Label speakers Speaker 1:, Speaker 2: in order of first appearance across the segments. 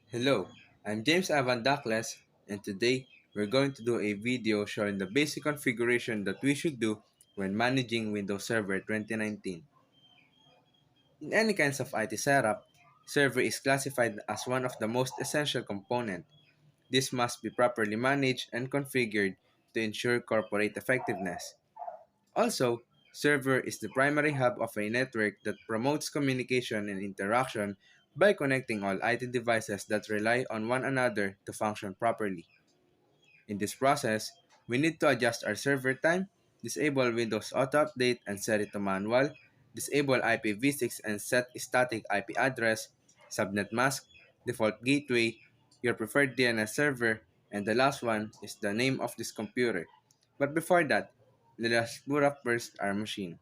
Speaker 1: Hello, I'm James Avan Douglas, and today we're going to do a video showing the basic configuration that we should do when managing Windows Server 2019. In any kinds of IT setup, server is classified as one of the most essential components. This must be properly managed and configured to ensure corporate effectiveness. Also, server is the primary hub of a network that promotes communication and interaction by connecting all IT devices that rely on one another to function properly. In this process, we need to adjust our server time, disable Windows Auto Update and set it to manual, disable IPv6 and set static IP address, subnet mask, default gateway, your preferred DNS server, and the last one is the name of this computer. But before that, let us boot up first our machine.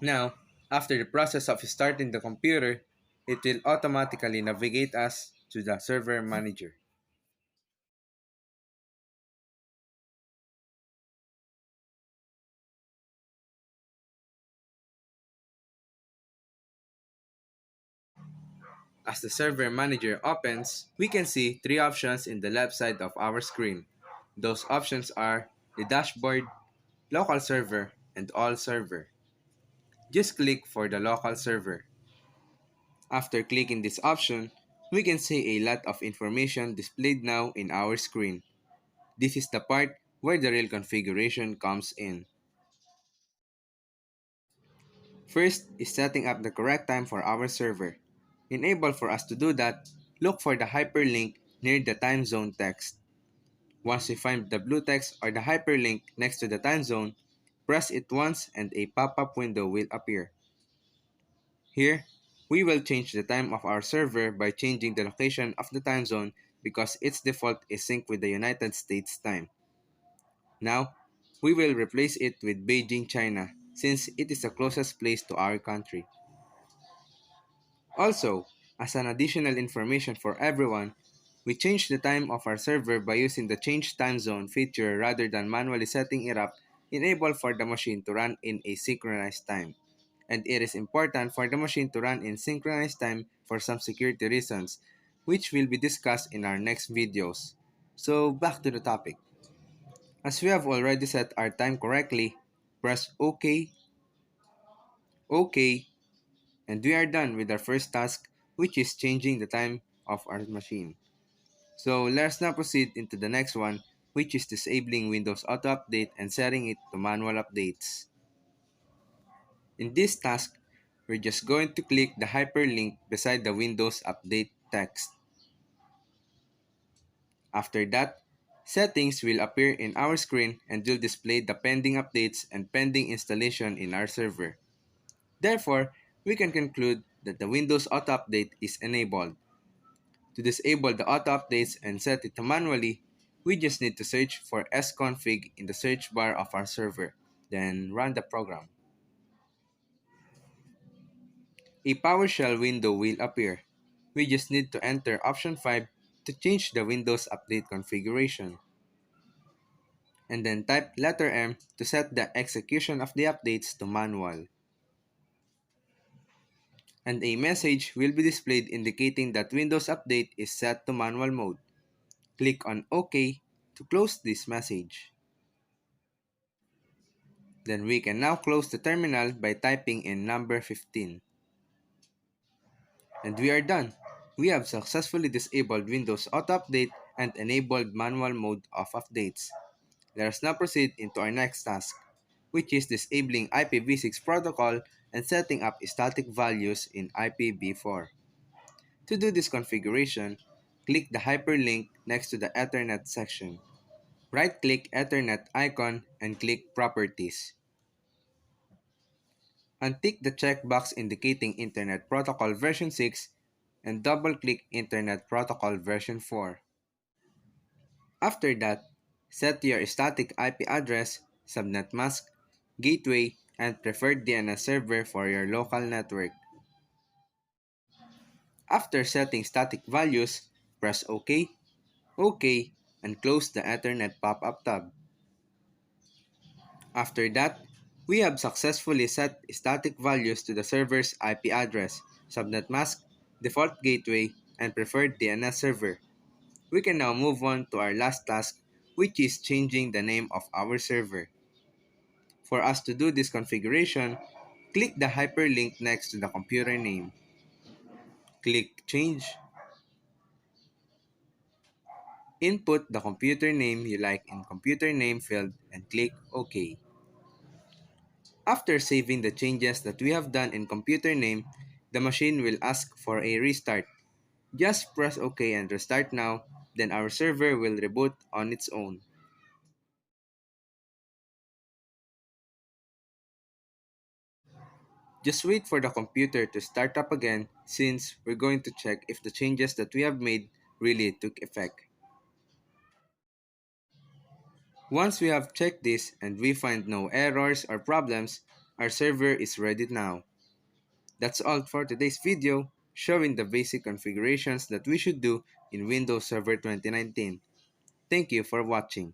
Speaker 1: Now, after the process of starting the computer, it will automatically navigate us to the server manager. As the server manager opens, we can see three options in the left side of our screen. Those options are the dashboard, local server, and all server. Just click for the local server. After clicking this option, we can see a lot of information displayed now in our screen. This is the part where the real configuration comes in. First is setting up the correct time for our server. In able for us to do that, look for the hyperlink near the time zone text. Once we find the blue text or the hyperlink next to the time zone, press it once and a pop-up window will appear. Here, we will change the time of our server by changing the location of the time zone because its default is synced with the United States time. Now, we will replace it with Beijing, China, since it is the closest place to our country. Also, as an additional information for everyone, we changed the time of our server by using the change time zone feature rather than manually setting it up, enable for the machine to run in a synchronized time. And it is important for the machine to run in synchronized time for some security reasons, which will be discussed in our next videos. So back to the topic. As we have already set our time correctly, press OK, OK, and we are done with our first task, which is changing the time of our machine. So let's now proceed into the next one, which is disabling Windows Auto Update and setting it to manual updates. In this task, we're just going to click the hyperlink beside the Windows Update text. After that, settings will appear in our screen and will display the pending updates and pending installation in our server. Therefore, we can conclude that the Windows Auto Update is enabled. To disable the auto updates and set it to manually, we just need to search for sconfig in the search bar of our server, then run the program. A PowerShell window will appear. We just need to enter option 5 to change the Windows Update configuration, and then type letter M to set the execution of the updates to manual. And a message will be displayed indicating that Windows Update is set to manual mode. Click on OK to close this message. Then we can now close the terminal by typing in number 15. And we are done. We have successfully disabled Windows Auto Update and enabled manual mode of updates. Let us now proceed into our next task. which is disabling IPv6 protocol and setting up static values in IPv4. To do this configuration, click the hyperlink next to the Ethernet section. Right-click Ethernet icon and click Properties. Untick the checkbox indicating Internet Protocol version 6 and double-click Internet Protocol version 4. After that, set your static IP address, subnet mask, gateway, and preferred DNS server for your local network. After setting static values, press OK, OK, and close the Ethernet pop-up tab. After that, we have successfully set static values to the server's IP address, subnet mask, default gateway, and preferred DNS server. We can now move on to our last task, which is changing the name of our server. For us to do this configuration, click the hyperlink next to the computer name. Click Change. Input the computer name you like in computer name field and click OK. After saving the changes that we have done in computer name, the machine will ask for a restart. Just press OK and restart now, then our server will reboot on its own. Just wait for the computer to start up again since we're going to check if the changes that we have made really took effect. Once we have checked this and we find no errors or problems, our server is ready now. That's all for today's video, showing the basic configurations that we should do in Windows Server 2019. Thank you for watching.